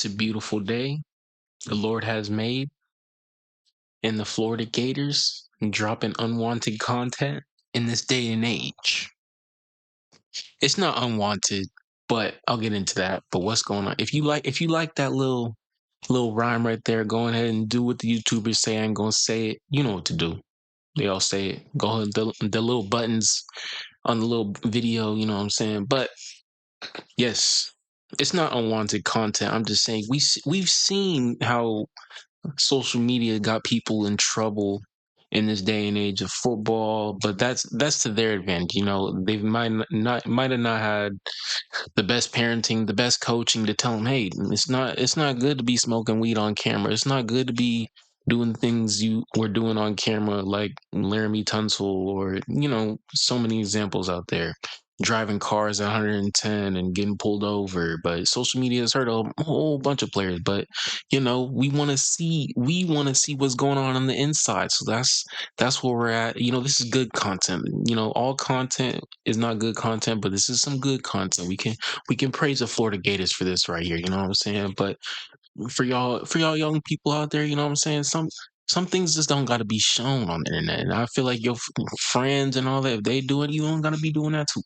It's a beautiful day the Lord has made, and the Florida Gators dropping unwanted content in this day and age. It's not unwanted, but I'll get into that. But what's going on? If you like that little rhyme right there, go ahead and do what the YouTubers say. I ain't gonna say it. You know what to do. They all say it. Go ahead, the little buttons on the little video. You know what I'm saying? But yes, it's not unwanted content. I'm just saying we've seen how social media got people in trouble in this day and age of football, but that's to their advantage. They might have not had the best parenting, the best coaching to tell them, hey, it's not good to be smoking weed on camera. It's not good to be doing things you were doing on camera, like Laramie Tunsil, or so many examples out there. Driving cars at 110 and getting pulled over, but social media has hurt a whole bunch of players. But we want to see what's going on the inside. So that's where we're at. This is good content. All content is not good content, but this is some good content. We can praise the Florida Gators for this right here. You know what I'm saying? But for y'all young people out there, you know what I'm saying? Some things just don't got to be shown on the internet, and I feel like your friends and all that, if they do it, you don't got to be doing that too.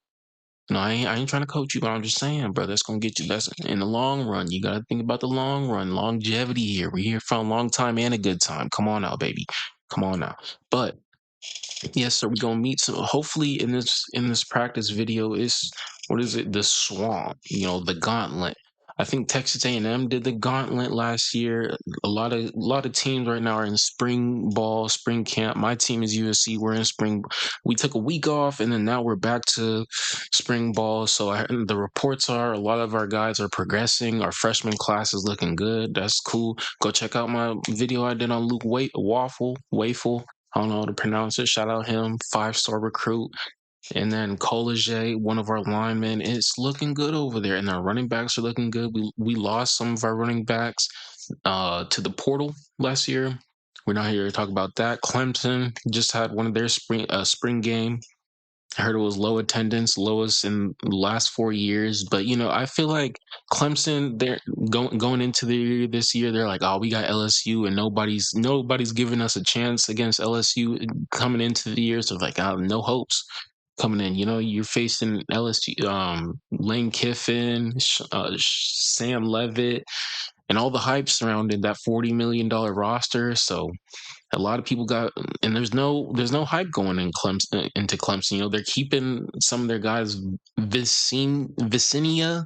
No, I ain't trying to coach you, but I'm just saying, bro, that's gonna get you. That's in the long run. You gotta think about the long run, longevity here. We're here for a long time and a good time. Come on now, baby. Come on now. But yes, sir. We're gonna meet. So hopefully in this practice video is, what is it? The swamp. The gauntlet. I think Texas A&M did the gauntlet last year. A lot of teams right now are in spring ball, spring camp. My team is USC. We're in spring. We took a week off, and then now we're back to spring ball. So the reports are a lot of our guys are progressing. Our freshman class is looking good. That's cool. Go check out my video I did on Luke Wafel. I don't know how to pronounce it. Shout out him, 5-star recruit. And then Collegier, one of our linemen, it's looking good over there. And our running backs are looking good. We lost some of our running backs to the portal last year. We're not here to talk about that. Clemson just had one of their spring game. I heard it was low attendance, lowest in the last 4 years. But I feel like Clemson, they're going into the year this year. They're like, oh, we got LSU, and nobody's giving us a chance against LSU coming into the year. So like, no hopes coming in. You're facing LSU, Lane Kiffin, Sam Levitt, and all the hype surrounding that $40 million roster. So a lot of people got, and there's no hype going into Clemson. They're keeping some of their guys. Vicinia,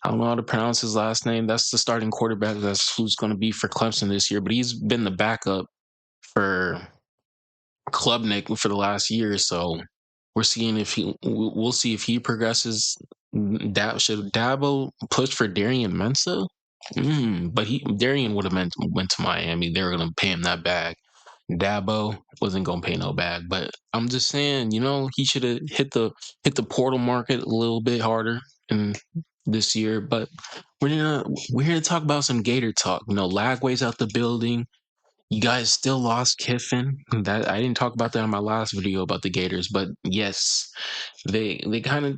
I don't know how to pronounce his last name. That's the starting quarterback. That's who's going to be for Clemson this year. But he's been the backup for Klubnik for the last year. So we're seeing if we'll see if he progresses. Should Dabo push for Darian Mensah? But Darian would have went to Miami. They were going to pay him that bag. Dabo wasn't gonna pay no bag, but I'm just saying, he should have hit the portal market a little bit harder in this year. But we're here to talk about some Gator talk. Lagway's out the building. You guys still lost Kiffin. That I didn't talk about that in my last video about the Gators, but yes, they kind of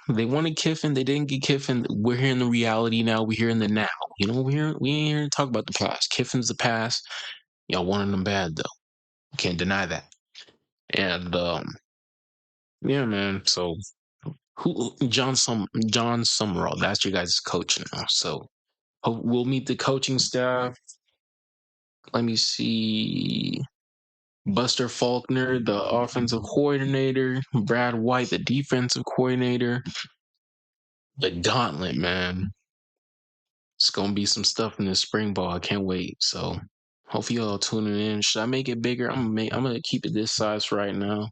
they wanted Kiffin, they didn't get Kiffin. We're here in the reality now. We're here in the now. We ain't here to talk about the past. Kiffin's the past. Y'all wanted them bad though. Can't deny that. And yeah, man. So who John Summerall, that's your guys' coach now. So we'll meet the coaching staff. Let me see. Buster Faulkner, the offensive coordinator, Brad White, the defensive coordinator. The gauntlet, man. It's gonna be some stuff in the spring ball. I can't wait. So hopefully y'all tuning in. Should I make it bigger? I'm gonna keep it this size for right now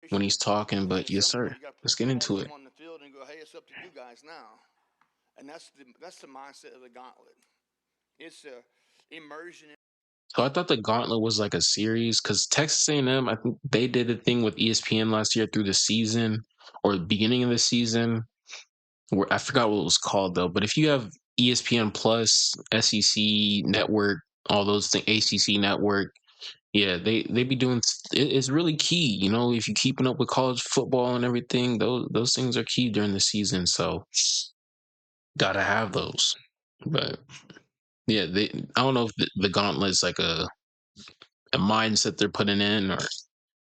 when he's talking. But yes, sir. Let's get into it. On the field and go, hey, it's up to you guys now, and that's the mindset of the Gauntlet. It's a immersion. So I thought the Gauntlet was like a series because Texas A&M, I think they did a thing with ESPN last year through the season or the beginning of the season, where I forgot what it was called though. But if you have ESPN Plus, SEC Network, all those things, ACC Network, yeah, they be doing. It's really key, if you're keeping up with college football and everything. Those things are key during the season. So gotta have those. But yeah, they I don't know if the Gauntlet's like a mindset they're putting in or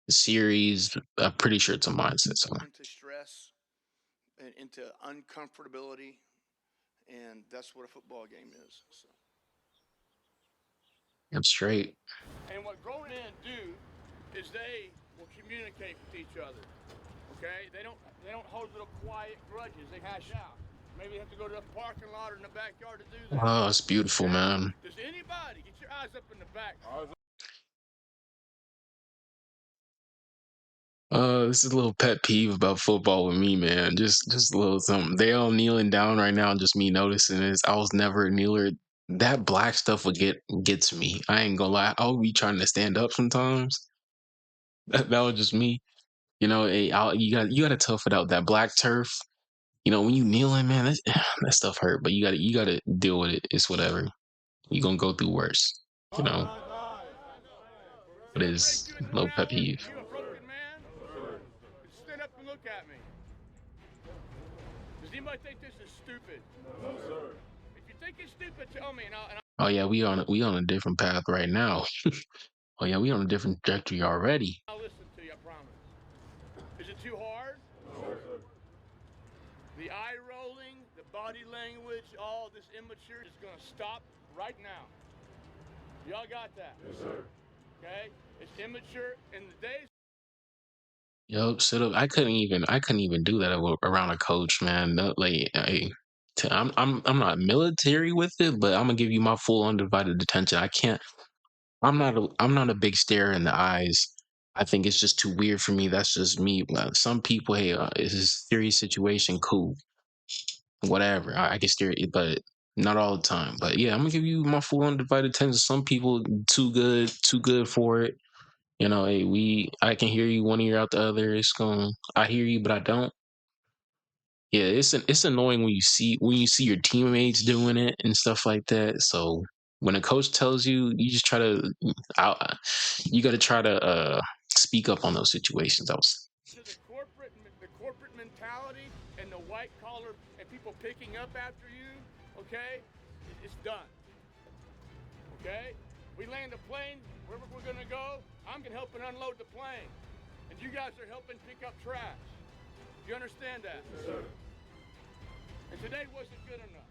a series. I'm pretty sure it's a mindset. So into stress and into uncomfortability, and that's what a football game is. So. I'm straight. And what grown men do is they will communicate with each other. Okay, they don't hold little quiet grudges. They hash out. Maybe they have to go to the parking lot or in the backyard to do that. Oh, it's beautiful, Okay, man. does anybody get your eyes up in the back? This is a little pet peeve about football with me, man. Just a little something. They all kneeling down right now, just me noticing this. I was never a kneeler. That black stuff would get to me. I ain't gonna lie. I would be trying to stand up sometimes. That was just me. You know, you gotta tough it out. That black turf. You know, when you kneeling, man, that stuff hurt. But you gotta deal with it. It's whatever. You gonna go through worse. You know, it Someone break is you in the no pet ground? peeve. You a broken man? Stand up and look at me. Does anybody think this is stupid? No, sir. If you think it's stupid, tell me, and Oh yeah, we on a different path right now. Oh yeah, we on a different trajectory already. I'll listen to you, I promise. Is it too hard? The eye rolling, the body language, all this immature is going to stop right now. Y'all got that? Yes, sir. Okay? It's immature in the days. Yup, sit up. I couldn't even do that around a coach, man. No, like, I'm not military with it, but I'm gonna give you my full undivided attention. I can't. I'm not a big stare in the eyes. I think it's just too weird for me. That's just me. Some people, hey, it's a serious situation, cool, whatever. I can stare, but not all the time. But yeah, I'm gonna give you my full undivided attention. Some people too good for it. You know, hey, I can hear you one ear out the other. I hear you, but I don't. Yeah, it's annoying when you see your teammates doing it and stuff like that. So when a coach tells you, you just try to, I, you got to try to speak up on those situations. I was To the corporate mentality and the white collar and people picking up after you, okay? It's done. Okay? We land a plane, wherever we're gonna go, I'm gonna help and unload the plane. And you guys are helping pick up trash. You understand that? Yes, sir. And today wasn't good enough.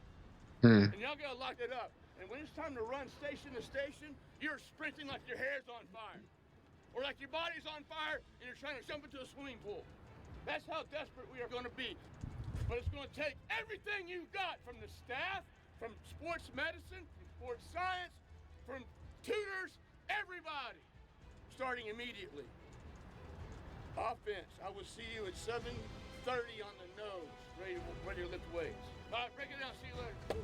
Hmm. And y'all gotta lock it up. And when it's time to run station to station, you're sprinting like your hair's on fire. Or like your body's on fire and you're trying to jump into a swimming pool. That's how desperate we are gonna be. But it's gonna take everything you've got from the staff, from sports medicine, from sports science, from tutors, everybody, starting immediately. Offense, I will see you at 7:30 on the nose, ready to lift weights. All right, break it down, see you later.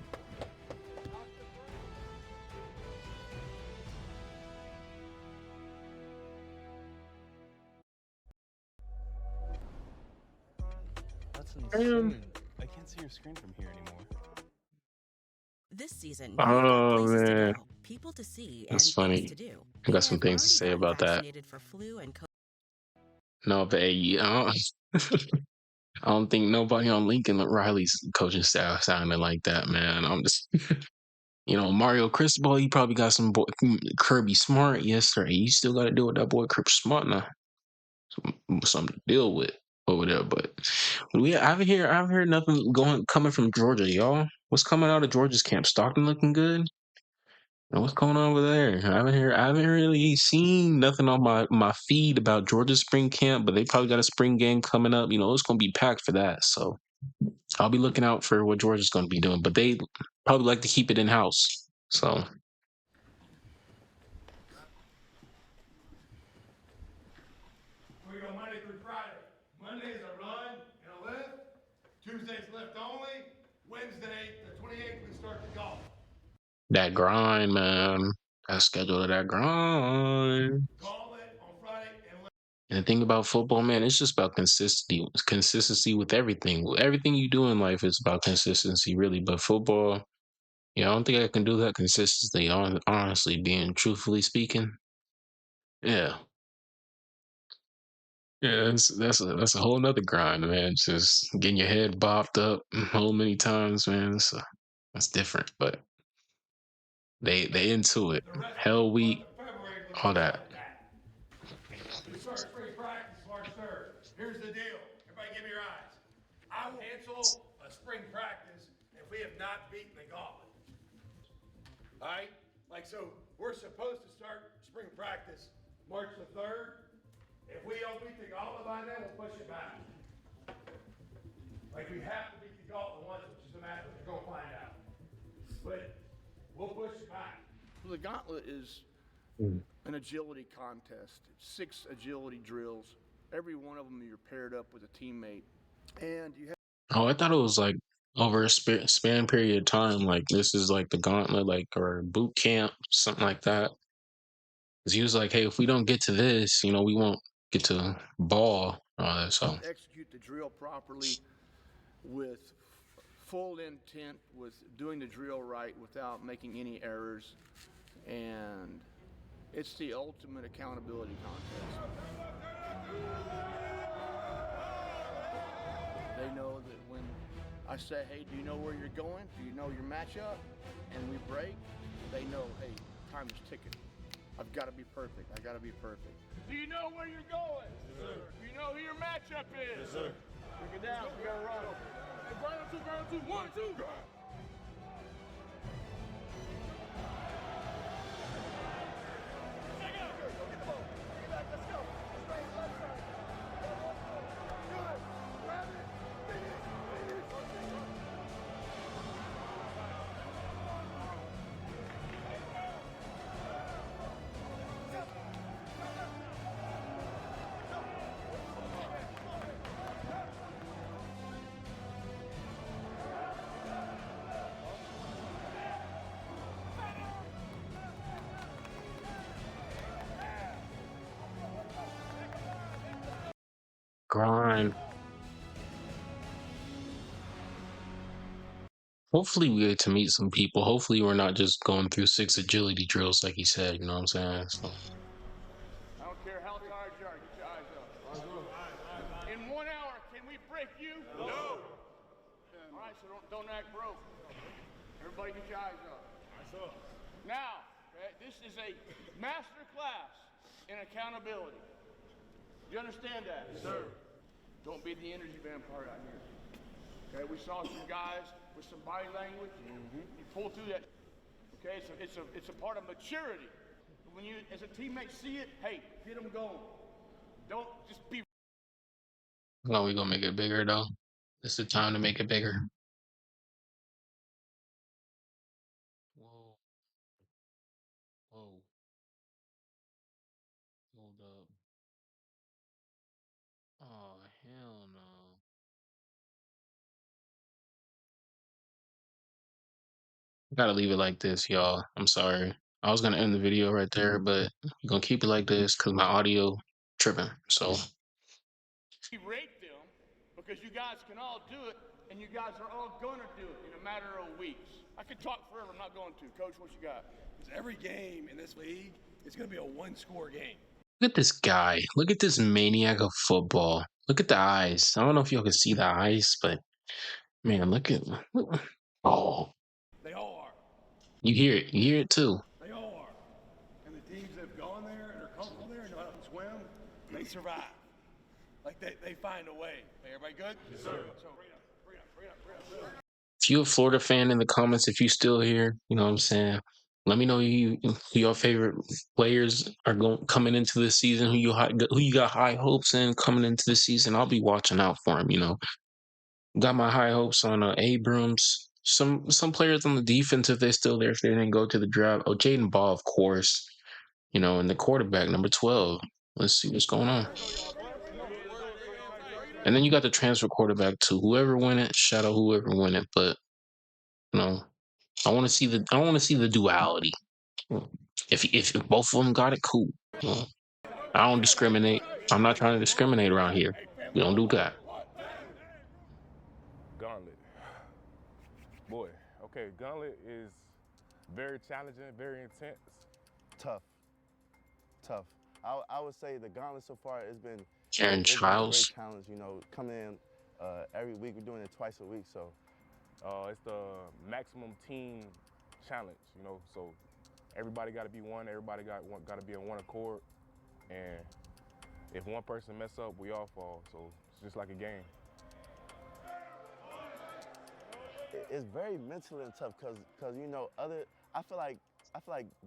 That's Um, insane. I can't see your screen from here anymore. This season, you've got oh places to man, go, people to see, that's and things funny. to do. I got some And things to already say gotten about that. vaccinated for flu and COVID. No, but hey, I don't think nobody on Lincoln Riley's coaching staff sounded like that, man. I'm just, Mario Cristobal, he probably got some boy Kirby Smart yesterday. You still got to deal with that boy Kirby Smart now. Something to deal with over there. But I haven't heard nothing coming from Georgia, y'all. What's coming out of Georgia's camp? Stockton looking good. What's going on over there? I haven't really seen nothing on my feed about Georgia's spring camp, but they probably got a spring game coming up. It's gonna be packed for that. So I'll be looking out for what Georgia's gonna be doing. But they probably like to keep it in house. So We go Monday through Friday. Monday is a run and a lift. Tuesday's lift only. Wednesday, the 28th, we start the golf. that grind, man. That schedule of that grind. Gauntlet on Friday and lift. And the thing about football, man, it's just about consistency with everything. Everything you do in life is about consistency, really. But football, yeah, I don't think I can do that consistently. Honestly, being truthfully speaking, yeah, yeah, that's a whole nother grind, man. Just getting your head bopped up so many times, man. So That's different, but they into it. The rest of Hell the month week, of February is all going to be that. like that. We start spring practice March 3rd. Here's the deal. Everybody give me your eyes. I will cancel a spring practice if we have not beaten the gauntlet. All right? Like, so we're supposed to start spring practice March the 3rd. If we don't beat the gauntlet by then, we'll push it back. Like, we have to beat the gauntlet once, which is a matter of go find out. But we'll push it back. The gauntlet is Mm. an agility contest. It's 6 agility drills. Every one of them you're paired up with a teammate. And you have Oh, I thought it was like over a span period of time. Like this is like the gauntlet, like or boot camp, something like that. 'Cause he was like, "Hey, if we don't get to this, we won't get to ball." So to execute the drill properly with full intent, with doing the drill right without making any errors. And it's the ultimate accountability contest. They know that when I say, hey, do you know where you're going? Do you know your matchup? And we break, they know, hey, time is ticking. I've got to be perfect. I got to be perfect. Do you know where you're going? Yes, sir. Do you know who your matchup is? Yes, sir. Break it down. We got to run. Hey, ground two, 1, 2, go. grind. Hopefully, we get to meet some people. Hopefully, we're not just going through 6 agility drills, like he said. You know what I'm saying? So, I don't care how tired you are, get your eyes up. In 1 hour, can we break you? No. All right, so don't act broke. Everybody get your eyes up. Now, okay, this is a master class in accountability. You understand that? Yes, sir. Don't be the energy vampire out here. Okay, we saw some guys with some body language. You pull through that. Okay, it's a part of maturity. When you, as a teammate, see it, hey, get them going. Don't just be. no, we gonna make it bigger though. It's the time to make it bigger. Whoa, whoa, hold up. Oh hell no. Gotta leave it like this, y'all. I'm sorry. I was gonna end the video right there, but we're gonna keep it like this because my audio tripping. So Rate them because you guys can all do it, and you guys are all gonna do it in a matter of weeks. I could talk forever. I'm not going to. Coach, what you got? Because every game in this league is going to be a one-score game. look at this guy. Look at this maniac of football. Look at the eyes. I don't know if y'all can see the eyes, but man, oh, They all are. you hear it. You hear it too. They all are. And the teams that have gone there and are comfortable there and know how to swim, they survive. Like they find a way. Hey, everybody good? Yes, sir. So bring it up. If you're a Florida fan in the comments, if you still here, you know what I'm saying. Let me know who your favorite players are going coming into this season. Who you got high hopes in coming into the season. I'll be watching out for him. Got my high hopes on Abrams. Some players on the defense, if they're still there, if they didn't go to the draft. Oh, Jaden Ball, of course. And the quarterback, number 12. Let's see what's going on. And then you got the transfer quarterback too. Whoever win it, shout out whoever win it. But you know, I want to see the duality. If both of them got it, cool. Well, I don't discriminate. I'm not trying to discriminate around here. We don't do that. Gauntlet. Boy, okay, Gauntlet is very challenging, very intense. Tough, tough. I would say the Gauntlet so far has been Aaron it's been a great Childs. challenge. Coming in every week. We're doing it twice a week, so It's the maximum team challenge, you know. So everybody got to be one. Everybody got to be in one accord. And if one person mess up, we all fall. So it's just like a game. It's very mentally tough because you know I feel like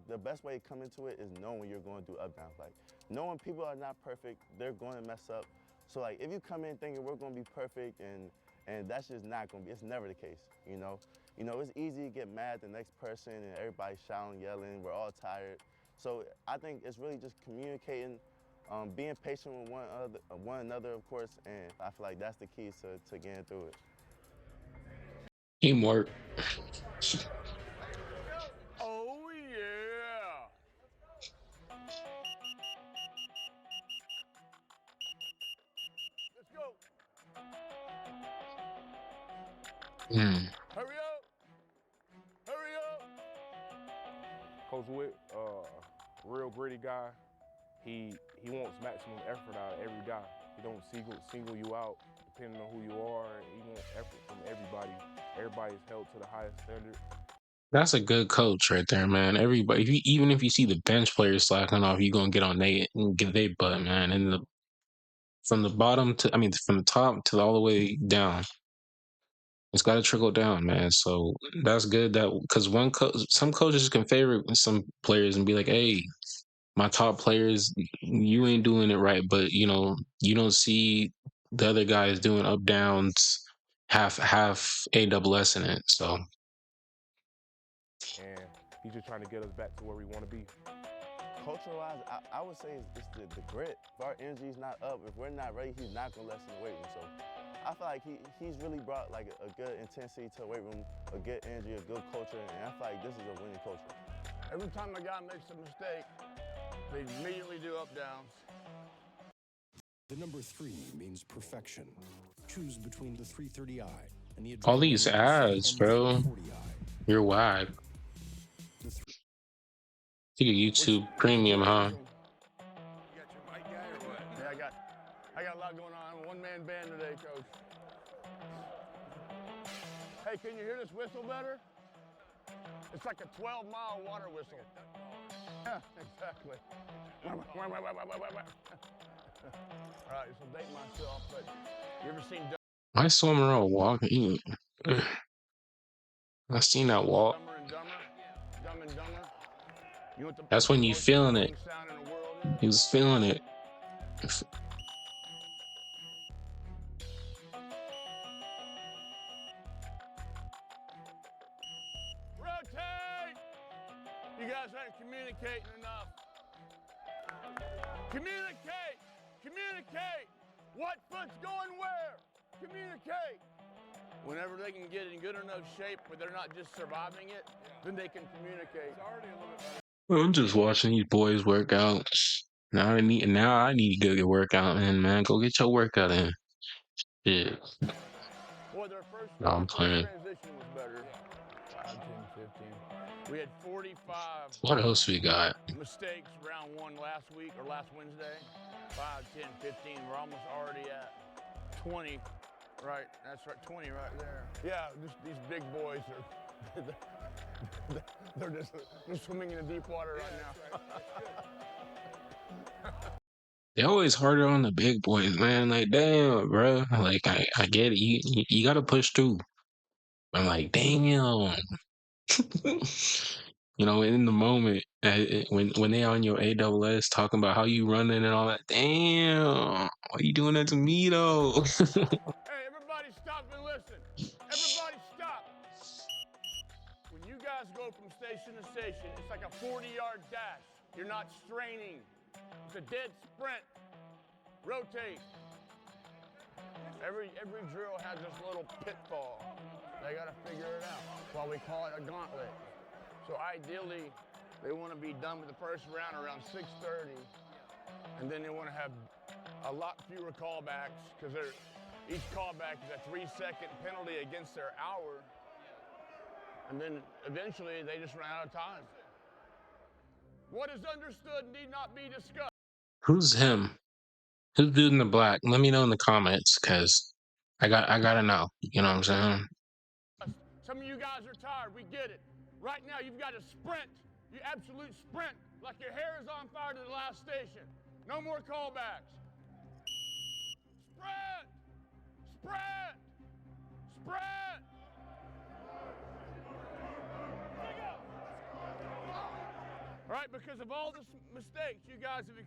the best way to come into it is knowing you're going through up downs. Like knowing people are not perfect, they're going to mess up. So like if you come in thinking we're going to be perfect and that's just not going to be. It's never the case. You know it's easy to get mad at the next person and everybody's shouting, yelling. We're all tired. So I think it's really just communicating. Being patient with one another, of course, and I feel like that's the key to getting through it. Teamwork. Oh, yeah. Let's go. Mm. Hurry up. Hurry up. Coach Witt, real gritty guy. He wants maximum effort out of every guy. He don't single you out depending on who you are. He wants effort from everybody. Everybody's held to the highest standard. That's a good coach right there, man. Everybody, even if you see the bench players slacking off, you're gonna get on they and get they butt, man. And from the bottom to, I mean, from the top to all the way down, it's got to trickle down, man. So that's good that because some coaches can favor some players and be like, hey, my top players, you ain't doing it right, but you don't see the other guys doing up downs, half AWS in it. So And he's just trying to get us back to where we want to be. Culture-wise, I would say it's the grit. If our energy's not up, if we're not ready, he's not gonna let us in the weight room. So I feel like he's really brought like a good intensity to the weight room, a good energy, a good culture, and I feel like this is a winning culture. Every time a guy makes a mistake, they immediately do up downs. The number 3 means perfection. Choose between the 330i and the all these adrenaline-inducing ads, bro, M440i. you're whack. The You get YouTube Premium, huh? You got your mic guy or what? Yeah, I got a lot going on. I'm a one-man band today, coach. Hey, can you hear this whistle better? It's like a 12-mile water whistle. Yeah, exactly. All right, so date myself, but you ever seen I saw him around walking. I seen that walk. Dumber and Dumber? Dumb and Dumber? You know what That's the when you most feeling it. annoying sound in the world is? He was feeling it. Rotate! You guys aren't communicating enough. Communicate! Communicate! What foot's going where? Communicate! Whenever they can get in good enough shape where they're not just surviving it, then they can communicate. It's already a little bit better. I'm just watching these boys work out. Now I need to go get workout in, man. Go get your workout in. Yeah. Boy, their first No, I'm playing. transition was better. 5, 10, 15. We had 45 What else we got? mistakes round 1 last week or last Wednesday. 5, 10, 15. We're almost already at 20. Right, that's right, 20 right there. Yeah, these big boys are, they're just swimming in the deep water right now. They always harder on the big boys, man. Like, damn, bro. Like, I get it. You got to push through. I'm like, damn. In the moment, when they on your AWS talking about how you running and all that, damn, why you doing that to me though? Hey, everybody stop and listen. Everybody stop. When you guys go from station to station, it's like a 40-yard dash. You're not straining. It's a dead sprint. Rotate. Every drill has this little pitfall. They got to figure it out. That's why we call it a gauntlet. So ideally, they want to be done with the first round around 6:30, and then they want to have a lot fewer callbacks because each callback is a 3-second penalty against their hour, and then eventually they just run out of time. What is understood need not be discussed. Who's him? Who's dude in the black? Let me know in the comments, cause I gotta know. You know what I'm saying? Some of you guys are tired. We get it. Right now, you've got to sprint. You absolute sprint like your hair is on fire to the last station. No more callbacks. Sprint! Sprint! Sprint! All right, because of all the mistakes you guys have.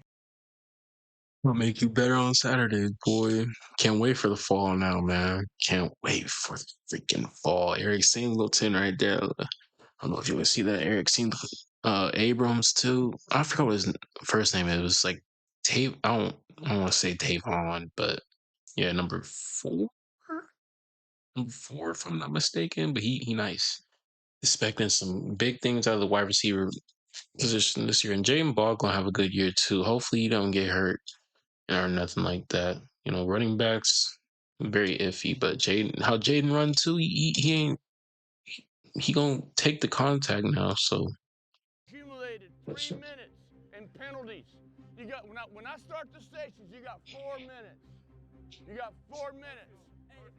I'll make you better on Saturday, boy. Can't wait for the fall now, man. Can't wait for the freaking fall. Eric Singleton right there. I don't know if you would see that. Eric Singleton, Abrams too. I forgot what his first name is. It was like Tav. I don't want to say Tavon, but yeah, number four, if I'm not mistaken. But he nice. Expecting some big things out of the wide receiver position this year, and Jaden Ball gonna have a good year too. Hopefully, he don't get hurt or nothing like that. You know, running backs very iffy, but Jaden run too, he ain't he gonna take the contact now. So Accumulated 3 minutes in penalties. You got when I start the stations, you got 4 minutes. You got 4 minutes.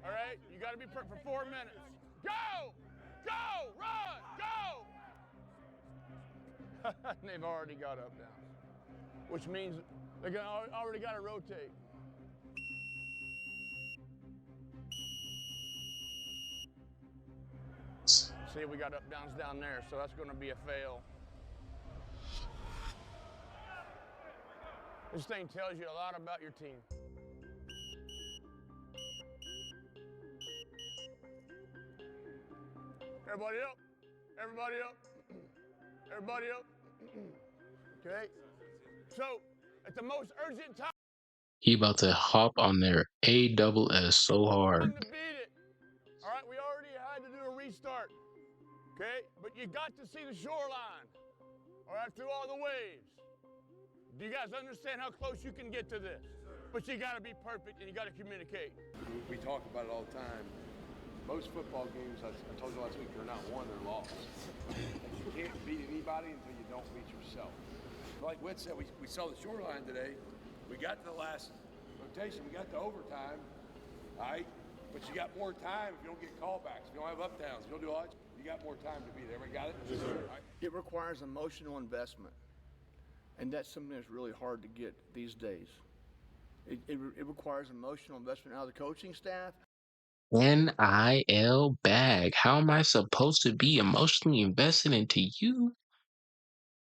All right, you got to be prepared for 4 minutes. Go, go, run, go. They've already got up now, which means they're already got to rotate. See, we got up downs down there, so that's going to be a fail. This thing tells you a lot about your team. Everybody up. Everybody up. Everybody up. Okay. So, at the most urgent time. he about to hop on their ASS so hard. To beat it. All right, we already had to do a restart. Okay, but you got to see the shoreline. All right, through all the waves. Do you guys understand how close you can get to this? But you got to be perfect and you got to communicate. We talk about it all the time. Most football games, I told you last week, they're not won, they're lost. You can't beat anybody until you don't beat yourself. Like Whit said, we saw the shoreline today. We got to the last rotation. We got to overtime, all right? But you got more time if you don't get callbacks, if you don't have up downs, if you don't do all that, you got more time to be there. Everybody got it? Yes, sir. Right. It requires emotional investment. And that's something that's really hard to get these days. It requires emotional investment out of the coaching staff. NIL bag. How am I supposed to be emotionally invested into you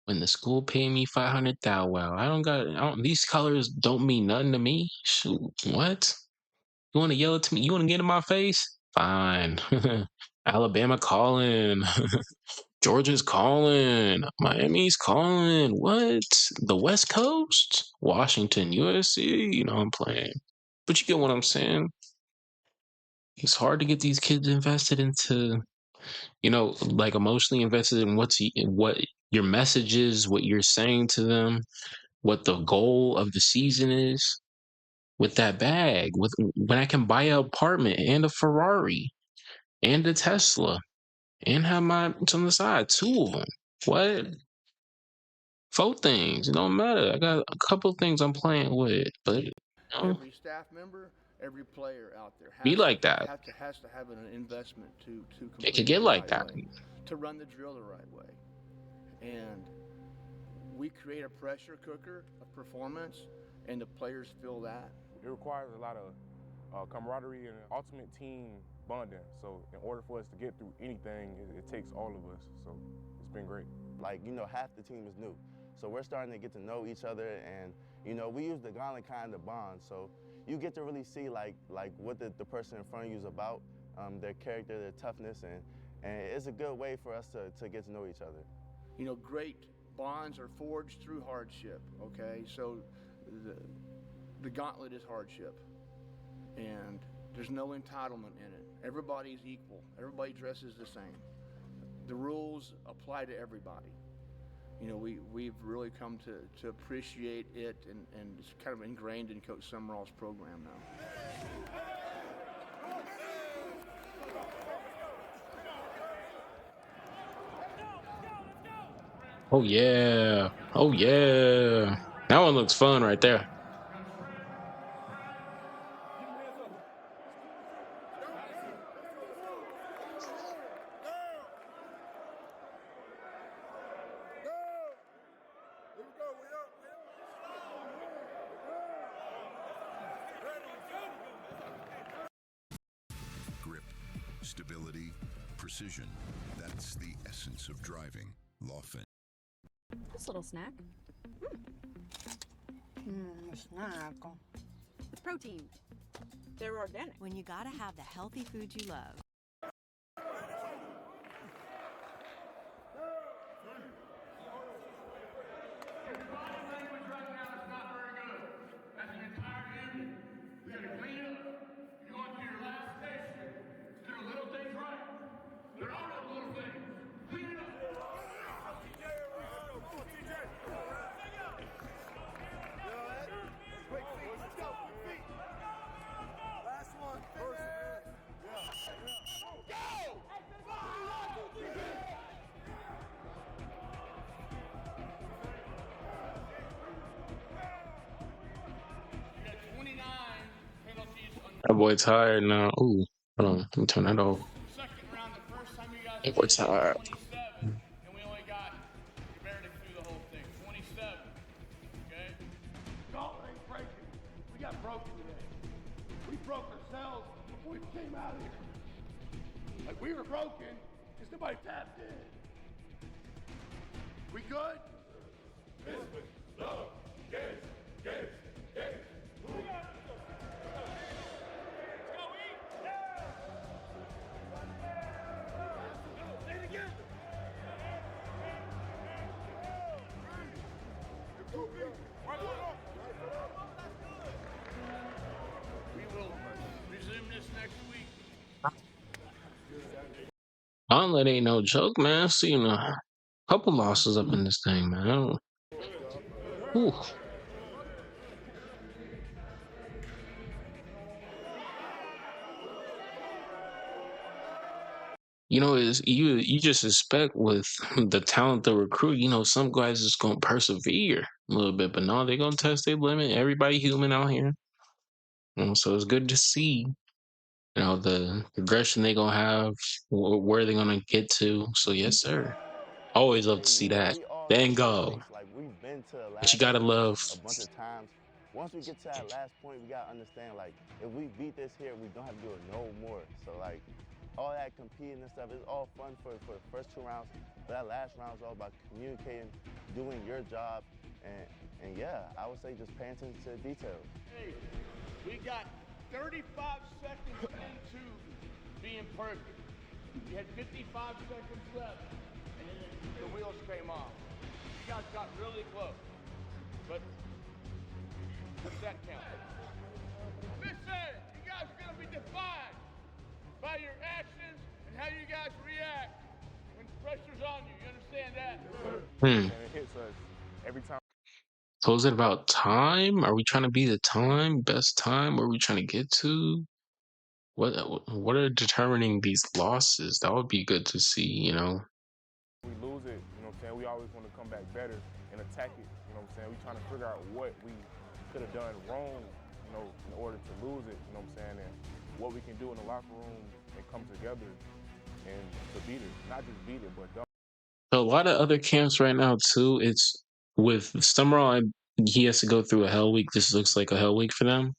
when the school paying me 500,000? Well, these colors don't mean nothing to me. Shoot, what? You want to yell at me? You want to get in my face? Fine. Alabama calling. Georgia's calling. Miami's calling. What? The West Coast? Washington, USC? You know I'm playing. But you get what I'm saying? It's hard to get these kids invested into, like emotionally invested in what your message is, what you're saying to them, what the goal of the season is with that bag, when I can buy an apartment and a Ferrari and a Tesla and have my on the side, two of them. What? Four things. It don't matter. I got a couple things I'm playing with, but Every staff member, every player out there be like that. has to have an investment to complete It could get the like right that. way, to run the drill the right way. And we create a pressure cooker of performance, and the players feel that. It requires a lot of camaraderie and ultimate team bonding. So in order for us to get through anything, it takes all of us. So it's been great. Like, half the team is new. So we're starting to get to know each other, and, we use the Gauntlet kind of bond. So you get to really see, like what the person in front of you is about, their character, their toughness, and it's a good way for us to get to know each other. Great bonds are forged through hardship, okay? So the Gauntlet is hardship, and there's no entitlement in it. Everybody's equal. Everybody dresses the same. The rules apply to everybody. We've really come to appreciate it, and it's kind of ingrained in Coach Summerall's program now. Oh yeah. Oh yeah. That one looks fun right there. Stability, precision. That's the essence of driving. Lawfin. This little snack. Snack. With protein. They're organic. When you gotta have the healthy food you love. That boy tired now. Ooh, hold on. Let me turn that off. Second round, the first time you guys That boy played, tired. 27, and we only got barely through the whole thing. 27. Okay? Gauntlet ain't breaking. We got broken today. We broke ourselves before we came out here. Like we were broken because nobody tapped in. We good? Business, love, games, games, games. We will resume this next week. Gauntlet ain't no joke, man. I've seen a couple losses up in this thing, man. Ooh. You know, is you just expect with the talent they recruit, you know, some guys just gonna persevere a little bit, but no, they gonna test their limit. Everybody human out here. So it's good to see, you know, the progression they gonna have, where they gonna get to. So yes, sir. Always love to see You know, that. we all Then make go. mistakes. Like we've been to the But you last gotta point love. a bunch of times. Once we get to that last point, we gotta understand like if we beat this here, we don't have to do it no more. So like all that competing and stuff is all fun for the first 2 rounds. But that last round is all about communicating, doing your job, and yeah, I would say just paying attention to the details. Hey, we got 35 seconds into being perfect. We had 55 seconds left, and then the wheels came off. You guys got really close, but what's that count? Listen, you guys are gonna be defined by your actions and how you guys react when pressure's on you. You understand that? Hmm. And it hits us every time. So is it about time? Are we trying to be the time, best time? Where are we trying to get to? What are determining these losses? That would be good to see, you know. We lose it, you know what I'm saying? We always want to come back better and attack it, you know what I'm saying? We trying to figure out what we could have done wrong, you know, in order to lose it, you know what I'm saying? And what we can do in the locker room and come together and to beat it. Not just beat it, but done. So a lot of other camps right now too. It's with Summerall. He has to go through a hell week. This looks like a hell week for them.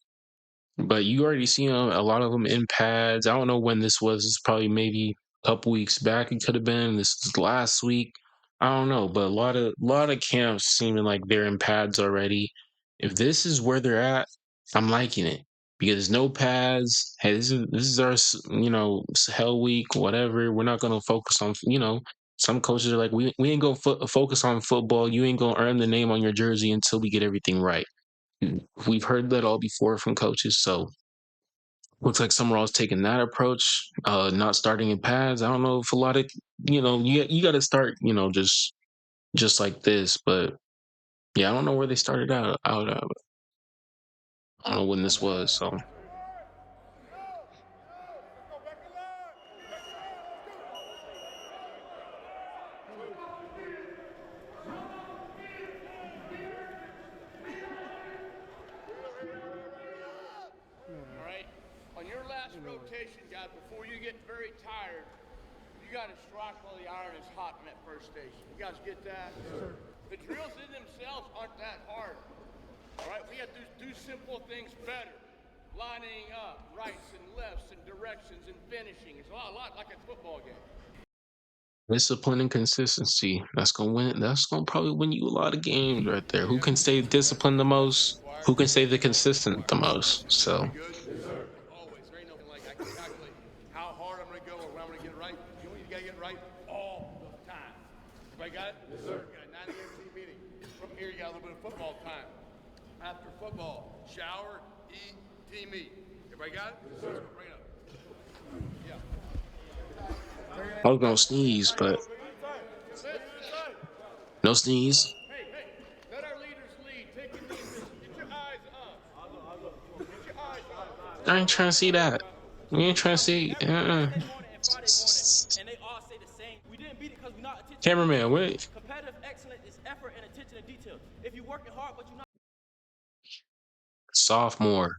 But you already see a lot of them in pads. I don't know when this was. It's probably maybe a couple weeks back. It could have been. This is last week. I don't know. But a lot of camps seeming like they're in pads already. If this is where they're at, I'm liking it because no pads. Hey, this is our hell week. Whatever. We're not gonna focus on Some coaches are like, we ain't gonna focus on football. You ain't gonna earn the name on your jersey until we get everything right. We've heard that all before from coaches, so looks like Summerall's taking that approach, not starting in pads. I don't know if a lot of you got to start, just like this, but yeah, I don't know where they started out of. I don't know when this was, so All right? On your last rotation, guys, before you get very tired, you got to strike while the iron is hot in that first station. You guys get that? Yes, sir. The drills in themselves aren't that hard. All right? We have to do simple things better. lining up, rights and lefts and directions and finishing. It's a lot like a football game. Discipline and consistency. That's gonna win. That's gonna probably win you a lot of games right there. Who can stay disciplined the most? Who can stay the consistent the most? So Good? Yes, sir. Always. There ain't nothing like I can calculate how hard I'm going to go or when I'm going to get it right. You got to get it right all the time. Everybody got it? Yes, sir. You got a 9 a.m. team meeting. From here, you got a little bit of football time. After football, shower, eat, team meet. Everybody got it? Yes, sir. Bring it up. Yeah. I was gonna sneeze, but no sneeze. Hey, let our leaders lead. Take your lead. Get your eyes up. Get your eyes up. I ain't trying to see that. We ain't trying to see. And they all say the same. We didn't beat it because we're not attention to Cameraman, detail. wait. Competitive excellence is effort and attention to detail. If you're working hard, but you're not. Sophomore.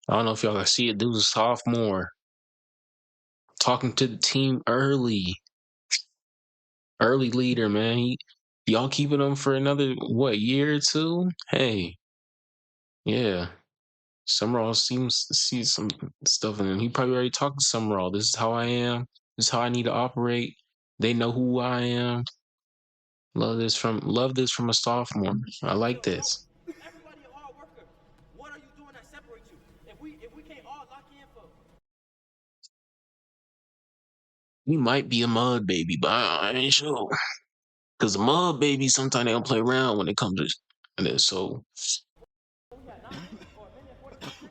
I don't know if y'all can see it. Dude's a sophomore. Talking to the team early. Early leader, man. Y'all keeping him for another, what, year or two? Hey, yeah. Summerall seems to see some stuff in him. He probably already talked to Summerall. This is how I am. This is how I need to operate. They know who I am. Love this from a sophomore. I like this. Everybody a hard worker. What are you doing that separates you? If we can't all lock in for. He might be a mud baby, but I ain't sure. Because the mud babies sometimes they don't play around when it comes to this. So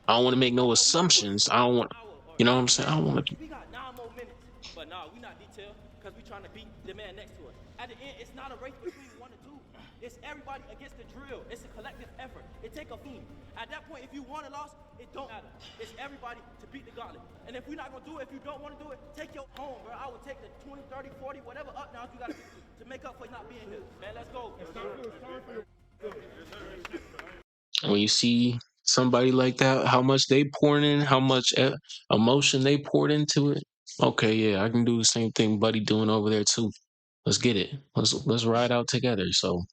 I don't want to make no assumptions. I don't want, you know what I'm saying? I don't want to. We got 9 more minutes. But nah, we not detailed because we trying to beat the man next to us. At the end, it's not a race between 1 and 2. It's everybody against the drill. It's a collective effort. It take a team. At that point, if you won or lost, it don't matter. It's everybody to beat the gauntlet. And if we're not going to do it, if you don't want to do it, take your home, bro. I would take the 20, 30, 40, whatever up now you got to make up for not being here. Man, let's go. When you see somebody like that, how much they pouring in, how much emotion they poured into it. Okay, yeah, I can do the same thing Buddy doing over there too. Let's get it. Let's ride out together. So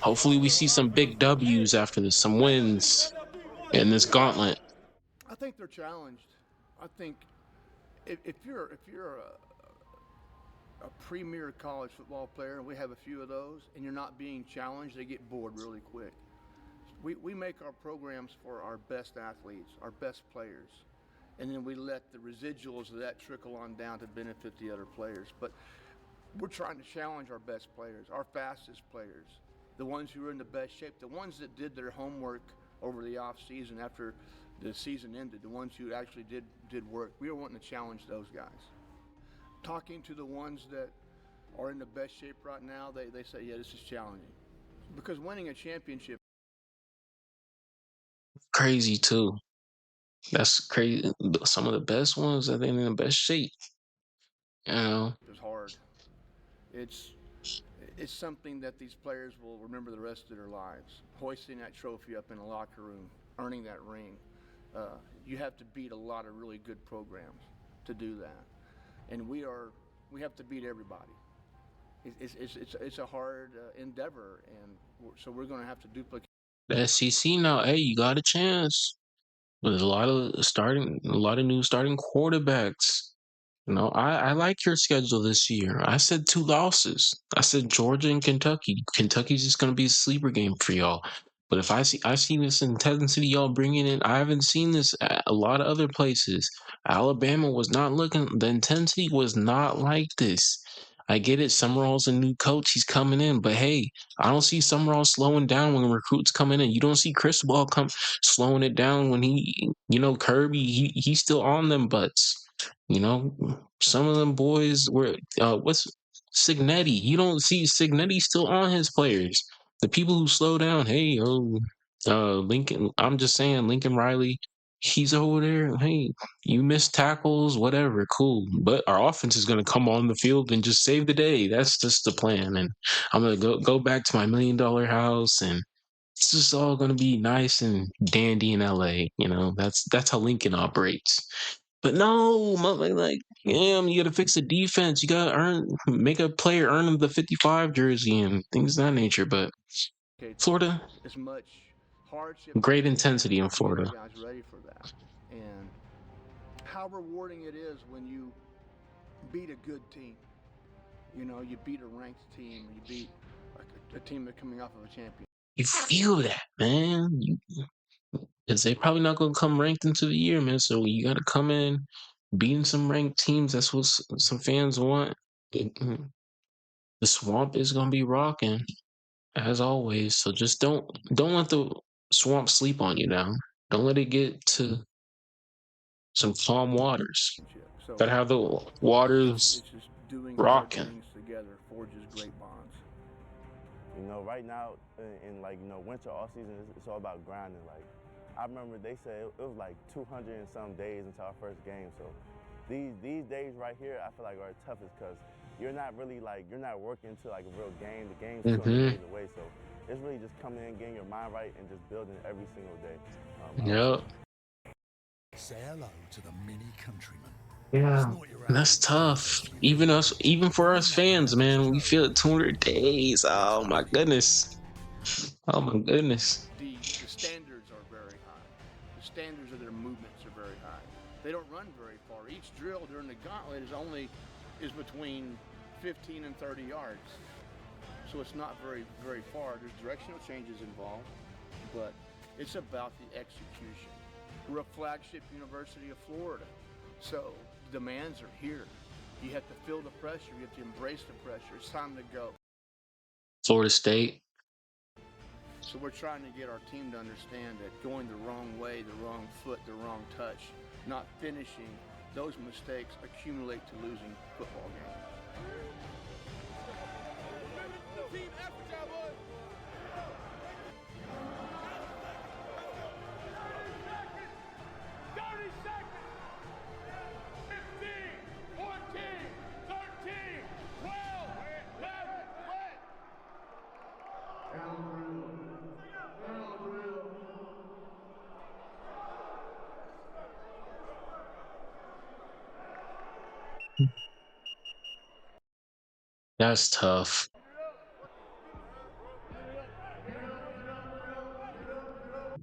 hopefully we see some big W's after this, some wins in this gauntlet. I think they're challenged. I think if you're a premier college football player, and we have a few of those, and you're not being challenged, they get bored really quick. We make our programs for our best athletes, our best players, and then we let the residuals of that trickle on down to benefit the other players. But we're trying to challenge our best players, our fastest players, the ones who are in the best shape, the ones that did their homework over the off season after the season ended, the ones who actually did work. We are wanting to challenge those guys. Talking to the ones that are in the best shape right now, they say, yeah, this is challenging. Because winning a championship Crazy too. That's crazy. Some of the best ones are in the best shape. You know, is hard. It's something that these players will remember the rest of their lives. Hoisting that trophy up in a locker room, earning that ring. You have to beat a lot of really good programs to do that, and we have to beat everybody. It's a hard endeavor, and so we're going to have to duplicate. the SEC now, hey, you got a chance. There's a lot of new starting quarterbacks. You know, I like your schedule this year. I said 2 losses. I said Georgia and Kentucky. Kentucky's just gonna be a sleeper game for y'all. But if I've seen this intensity y'all bringing in. I haven't seen this at a lot of other places. Alabama was not looking. The intensity was not like this. I get it. Summerall's a new coach. He's coming in, but hey, I don't see Summerall slowing down when recruits coming in. You don't see Cristobal come slowing it down when Kirby. He's still on them butts. You know, some of them boys were what's Signetti? You don't see Signetti still on his players. The people who slow down, hey, Lincoln. I'm just saying, Lincoln Riley, he's over there. Hey, you missed tackles, whatever, cool. But our offense is gonna come on the field and just save the day. That's just the plan. And I'm gonna go back to my $1 million house, and it's just all gonna be nice and dandy in LA. You know, that's how Lincoln operates. But no, like, damn, you gotta fix the defense. You gotta make a player earn the 55 jersey and things of that nature. But Florida, As much hardship. Great intensity in To get Florida. you guys ready for that, and how rewarding it is when you beat a good team. You know, you beat a ranked team, or you beat a team that's coming off of a champion. You feel that, man. Because they're probably not going to come ranked into the year, man. So you got to come in beating some ranked teams. That's what some fans want. The swamp is going to be rocking as always. So just don't let the swamp sleep on you now. Don't let it get to some calm waters. So Gotta have the waters it's just doing hard rocking. things together forges great bonds. You know, right now in like, you know, winter all season, it's all about grinding. Like, I remember they said it was like 200 and some days until our first game. So these days right here, I feel like are toughest because you're not really like, you're not working to like a real game. The game's 200 days away. So it's really just coming in, getting your mind right, and just building every single day. Yep. Say hello to the mini countryman. Yeah. That's tough. Even for us fans, man, we feel it 200 days. Oh my goodness. Oh my goodness. The standards are very high. The standards of their movements are very high. They don't run very far. Each drill during the gauntlet is between 15 and 30 yards. So it's not very far. There's directional changes involved, but it's about the execution. We're a flagship University of Florida, so the demands are here. You have to feel the pressure. You have to embrace the pressure. It's time to go. Florida State. So we're trying to get our team to understand that going the wrong way, the wrong foot, the wrong touch, not finishing, those mistakes accumulate to losing football games. Team effort, Cowboys! 30 seconds! 15, 14, 13, 12, 11, That's tough.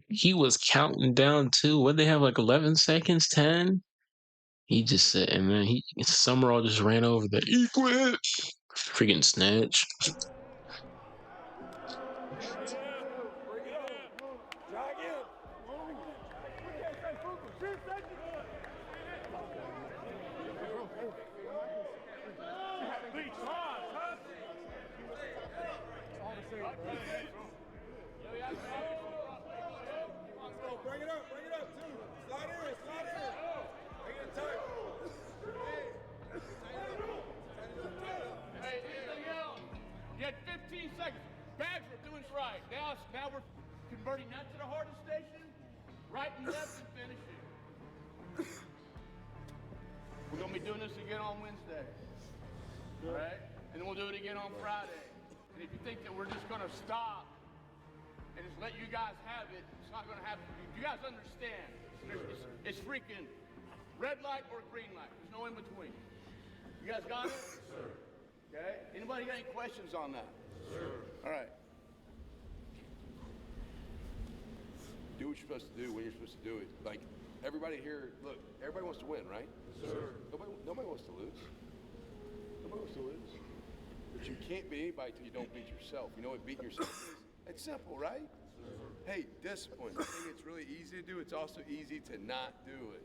He was counting down too. What they have like 11 seconds, 10? He just said, and then Summerall just ran over the equal. Freaking snitch. bring it up, too. Slide in. Make it tight. Hey, you had 15 seconds. Badger doing this right. Now we're converting that to the hardest station. Right and left and finishing. We're going to be doing this again on Wednesday. All right? And then we'll do it again on Friday. And if you think that we're just going to stop and just let you guys have it, it's not going to happen. You guys understand. It's freaking red light or green light. There's no in between. You guys got it? Sir. Okay? Anybody got any questions on that? Sir. All right. Do what you're supposed to do when you're supposed to do it. Like, everybody here, look, everybody wants to win, right? Sir. Nobody wants to lose. Nobody wants to lose. But you can't beat anybody till you don't beat yourself. You know what beating yourself is? It's simple, right? Hey, discipline. I think it's really easy to do. It's also easy to not do it.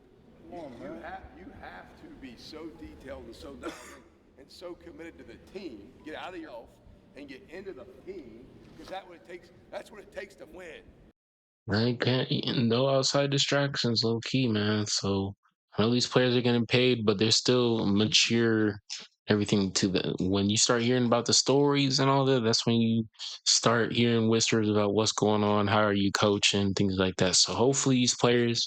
You have to be so detailed and so dialed in and so committed to the team. Get out of yourself and get into the team because that's what it takes to win. I can't, no outside distractions, low key, man. So I know these players are getting paid, but they're still mature. Everything to the when you start hearing about the stories and all that, that's when you start hearing whispers about what's going on, how are you coaching, things like that. So hopefully these players,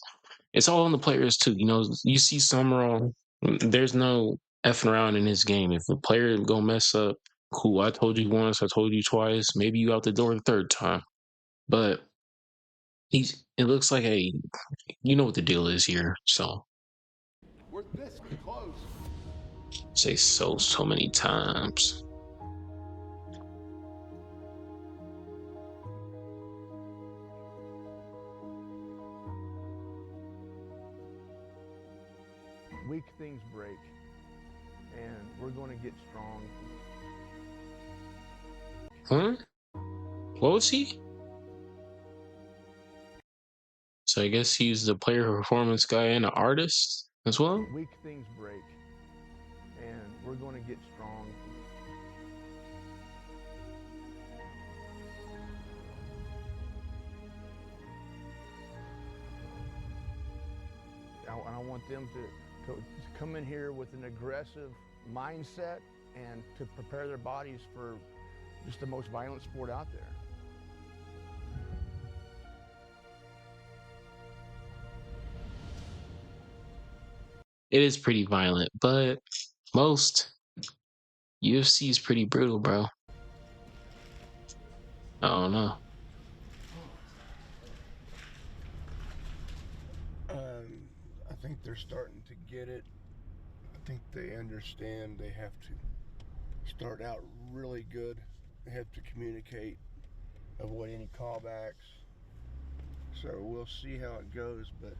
it's all on the players too. You know, you see Summerall, there's no effing around in his game. If a player gonna mess up, cool. I told you once, I told you twice, maybe you out the door the third time. But it looks like you know what the deal is here. So We're this close. say so many times. Weak things break, and we're going to get strong. Huh? What was he? So I guess he's the player performance guy and an artist as well. Weak things break, and we're going to get strong. And I want them to come in here with an aggressive mindset and to prepare their bodies for just the most violent sport out there. It is pretty violent, but most UFC is pretty brutal, bro. I don't know. I think they're starting to get it. I think they understand they have to start out really good. They have to communicate, avoid any callbacks. So we'll see how it goes, but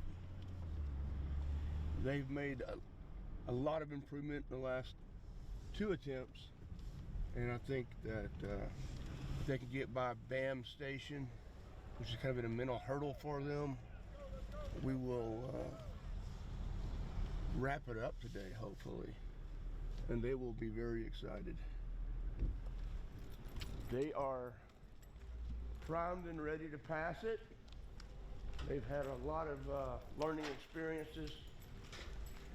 they've made a lot of improvement in the last 2 attempts, and I think that if they can get by BAM Station, which is kind of a mental hurdle for them, we will wrap it up today, hopefully, and they will be very excited. They are primed and ready to pass it. They've had a lot of learning experiences,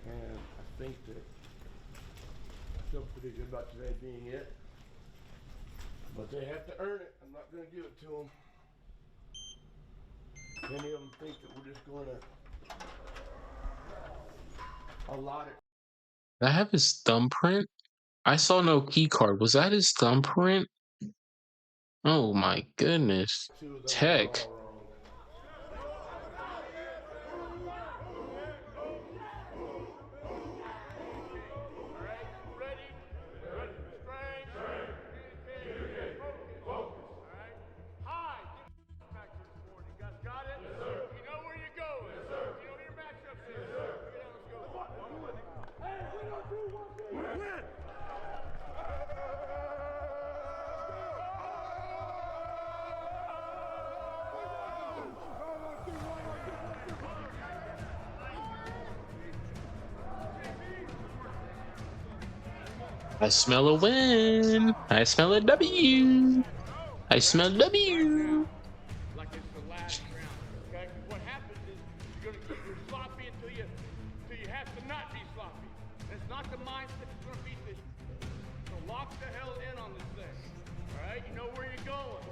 and I think that I feel pretty good about today being it. But they have to earn it. I'm not going to give it to them. Many of them think that we're just going to allot it. Did I have his thumbprint? I saw no key card. Was that his thumbprint? Oh my goodness. 2 of those are Tech. all wrong. I smell a win. I smell a W. I smell W. Like it's the last round, okay? What happens is you're sloppy until you have to not be sloppy. And it's not the mindset that's gonna beat this. So lock the hell in on this thing. All right? You know where you're going.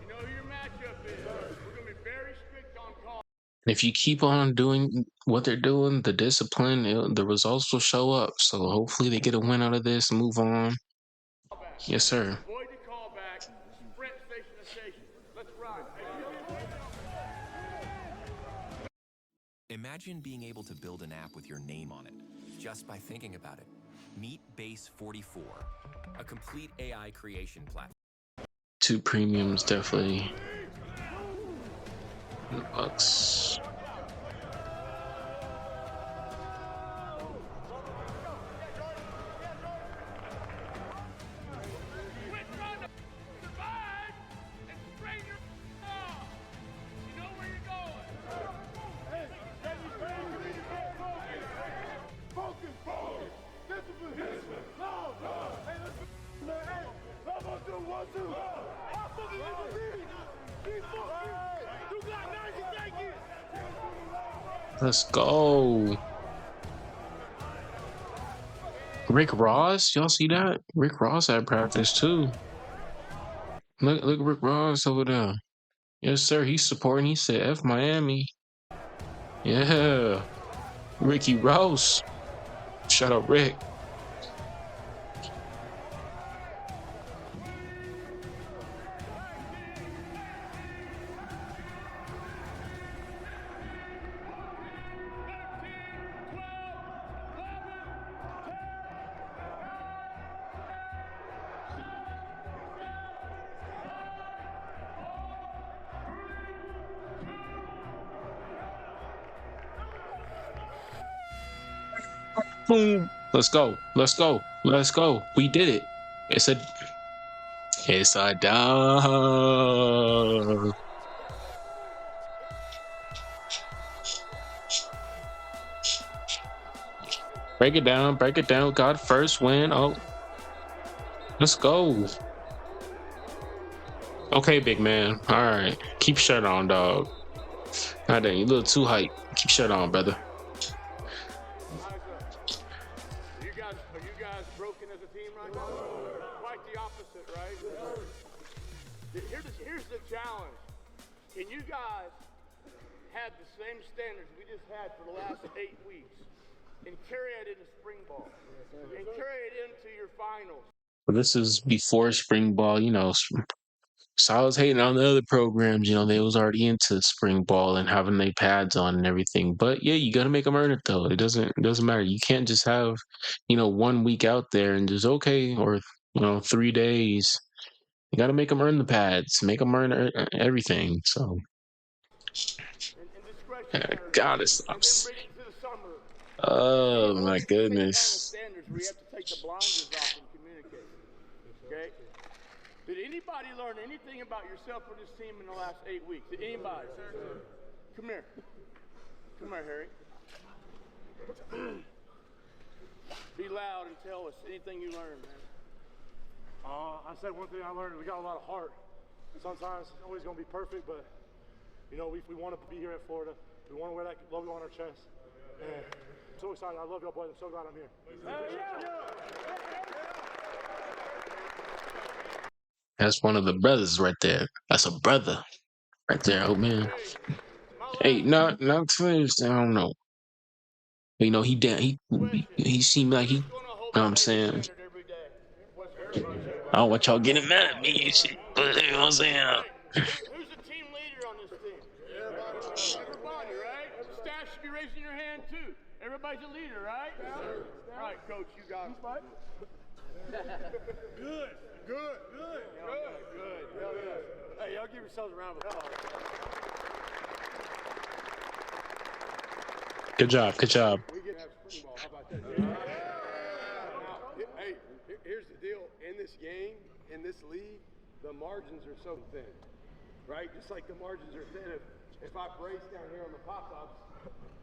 You know who your matchup is. We're gonna be very strict on call. And if you keep on doing what they're doing, the discipline, the results will show up. So hopefully they get a win out of this and move on. Yes, sir. Avoid the callback. Sprint station to station. Let's ride. Imagine being able to build an app with your name on it, just by thinking about it. Meet Base 44, a complete AI creation platform. 2 premiums definitely. $100. Let's go. Rick Ross, y'all see that? Rick Ross had practice too. Look, Rick Ross over there. Yes, sir. He's supporting. He said, "F Miami." Yeah, Ricky Ross. Shout out, Rick. Boom. Let's go. Let's go. Let's go. We did it. It's a done. Break it down. Break it down. Got first win. Oh, let's go. Okay, big man. All right. Keep shirt on, dog. God dang, you a little too hype. Keep shirt on, brother. Are you guys broken as a team right now? Quite the opposite, right? Here's the challenge. Can you guys have the same standards we just had for the last 8 weeks and carry it into spring ball and carry it into your finals? But this is before spring ball, you know. So I was hating on the other programs, you know, they was already into spring ball and having their pads on and everything. But yeah, you got to make them earn it though. It doesn't matter. You can't just have, 1 week out there and just okay, or 3 days. You got to make them earn the pads, make them earn everything. So And discretionary. God, it And then sucks. bring it to the summer. Oh Those my are the same kind of goodness. standards where you have to take the blinders off and communicate. Okay? Did anybody learn anything about yourself or this team in the last 8 weeks? Did anybody? Come here. Come here, Harry. Be loud and tell us anything you learned, man. I said one thing I learned, we got a lot of heart. Sometimes it's always going to be perfect, but, we want to be here at Florida. We want to wear that logo on our chest. And I'm so excited. I love y'all boys. I'm so glad I'm here. That's one of the brothers right there. That's a brother right there, oh man. Hey, not finished. I don't know. He damn he seemed like he. Know what I'm saying? I don't want y'all getting mad at me and shit. But you know what I'm saying? Who's the team leader on this team? Everybody, right? Staff should be raising your hand too. Everybody's a leader, right? All right, coach, you got it. Good. Hell yeah. Hey, y'all give yourselves a round of applause. Good job. Good job. We get to have spring ball. How about that? Hey, here's the deal. In this game, in this league, the margins are so thin, right? Just like the margins are thin. If I brace down here on the pop-ups,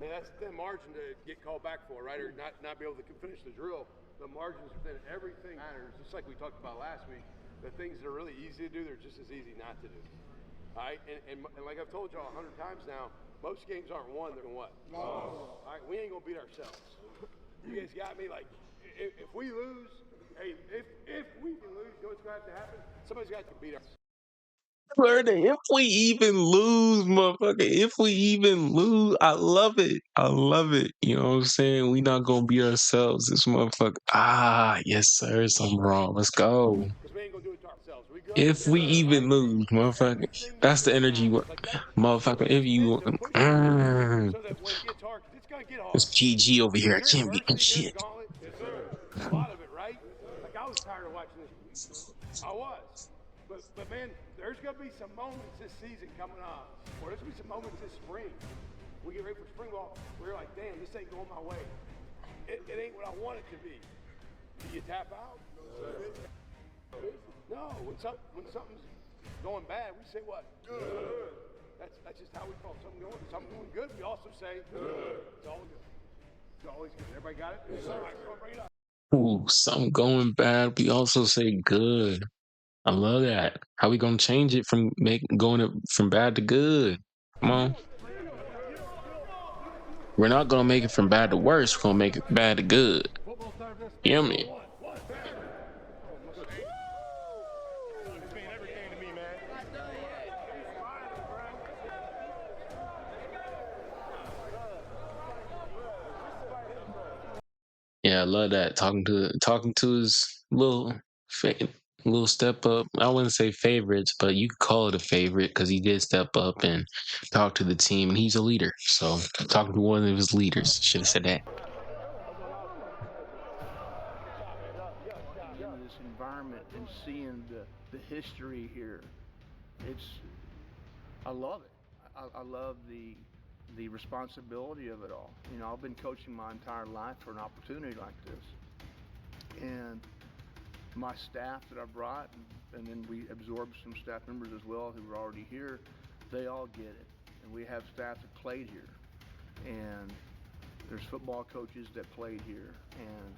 man, that's a thin margin to get called back for, right? Or not be able to finish the drill. The margins are thin. Everything matters. Just like we talked about last week, the things that are really easy to do, they're just as easy not to do. All right? And like I've told y'all 100 times now, most games aren't won, they're what? All right, we ain't going to beat ourselves. You guys got me? Like, if we lose, hey, if we can lose, you know what's going to have to happen? Somebody's got to beat us. If we even lose, motherfucker, if we even lose, I love it. I love it. You know what I'm saying? We not gonna be ourselves. This motherfucker. Yes, sir. Something wrong. Let's go. Because we ain't going to do it to ourselves. We good? If we even lose, motherfucker, that's the energy, motherfucker. If you, So that when it gets hard, 'cause it's going to get hard. it's GG over here. I You're can't be immersing shit. this gauntlet. Yes, sir. A lot of it, right? Like, I was tired of watching this. I was. But man, there's going to be some moments this season coming up, or there's going to be some moments this spring. We get ready for spring ball, we're like, damn, this ain't going my way. It ain't what I want it to be. Do you tap out? No. When something's going bad, we say what? Good. That's just how we call something going good. We also say good. It's all good. It's always good. Everybody got it? Yes, sir. All right, come on, bring it up. Ooh, something going bad. We also say good. I love that. How we gonna change it from from bad to good? Come on. We're not gonna make it from bad to worse. We're gonna make it bad to good. You know me? Yeah, I love that. Talking to his little step up. I wouldn't say favorites, but you could call it a favorite because he did step up and talk to the team, and he's a leader. So talking to one of his leaders, should have said that. In this environment and seeing the history here, I love it. I love the the responsibility of it all. You know, I've been coaching my entire life for an opportunity like this. And my staff that I brought, and then we absorbed some staff members as well who were already here, they all get it. And we have staff that played here. And there's football coaches that played here. And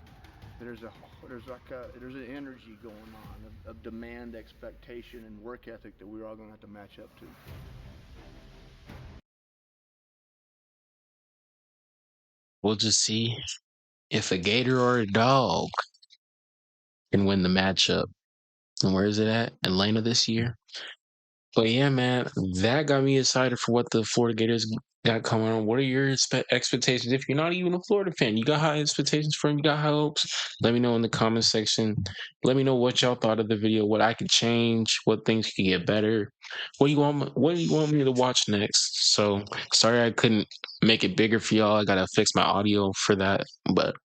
there's an energy going on of demand, expectation, and work ethic that we're all going to have to match up to. We'll just see if a gator or a dog can win the matchup. And where is it at? Atlanta this year. But yeah, man, that got me excited for what the Florida Gators got coming on. What are your expectations? If you're not even a Florida fan, you got high expectations for them, you got high hopes. Let me know in the comment section. Let me know what y'all thought of the video, what I could change, what things could get better. What do you want? What do you want me to watch next? So sorry I couldn't make it bigger for y'all. I gotta fix my audio for that, but